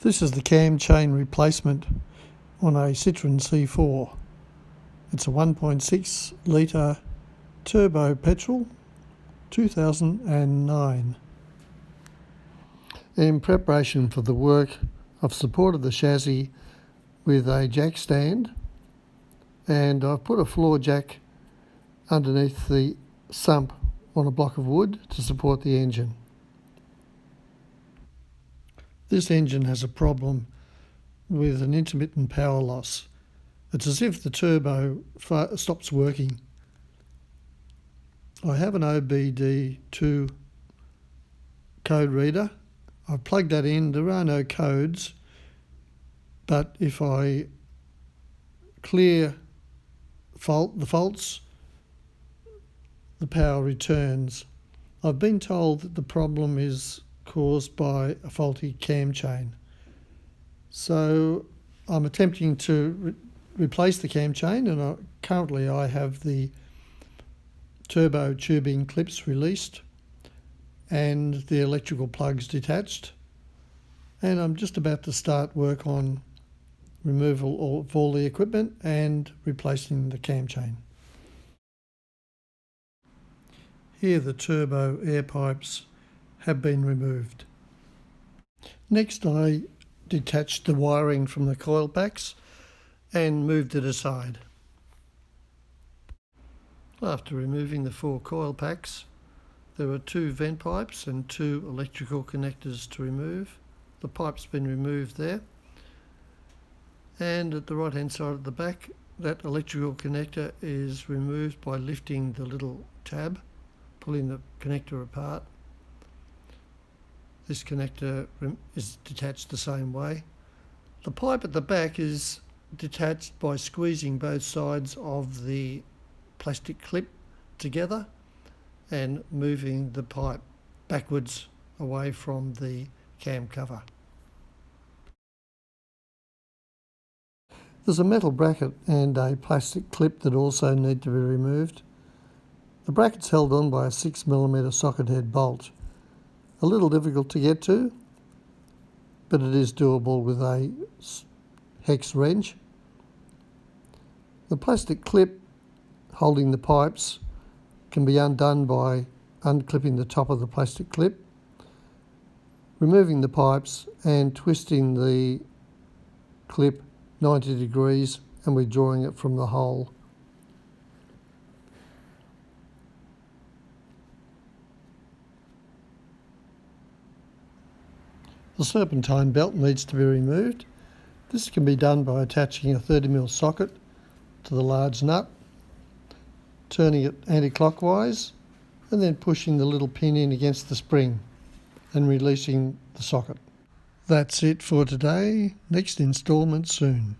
This is the cam chain replacement on a Citroen C4. It's a 1.6 litre turbo petrol, 2009. In preparation for the work, I've supported the chassis with a jack stand, and I've put a floor jack underneath the sump on a block of wood to support the engine. This engine has a problem with an intermittent power loss. It's as if the turbo stops working. I have an OBD2 code reader. I've plugged that in. There are no codes, but if I clear the faults, the power returns. I've been told that the problem is caused by a faulty cam chain. So I'm attempting to replace the cam chain, and currently I have the turbo tubing clips released and the electrical plugs detached, and I'm just about to start work on removal of all the equipment and replacing the cam chain. Here the turbo air pipes have been removed. Next, I detached the wiring from the coil packs and moved it aside. After removing the 4 coil packs, there were 2 vent pipes and 2 electrical connectors to remove. The pipe's been removed there. And at the right hand side of the back, that electrical connector is removed by lifting the little tab, pulling the connector apart. This connector is detached the same way. The pipe at the back is detached by squeezing both sides of the plastic clip together and moving the pipe backwards away from the cam cover. There's a metal bracket and a plastic clip that also need to be removed. The bracket's held on by a 6mm socket head bolt. A little difficult to get to, but it is doable with a hex wrench. The plastic clip holding the pipes can be undone by unclipping the top of the plastic clip, removing the pipes and twisting the clip 90 degrees and withdrawing it from the hole. The serpentine belt needs to be removed. This can be done by attaching a 30mm socket to the large nut, turning it anti-clockwise, and then pushing the little pin in against the spring and releasing the socket. That's it for today. Next instalment soon.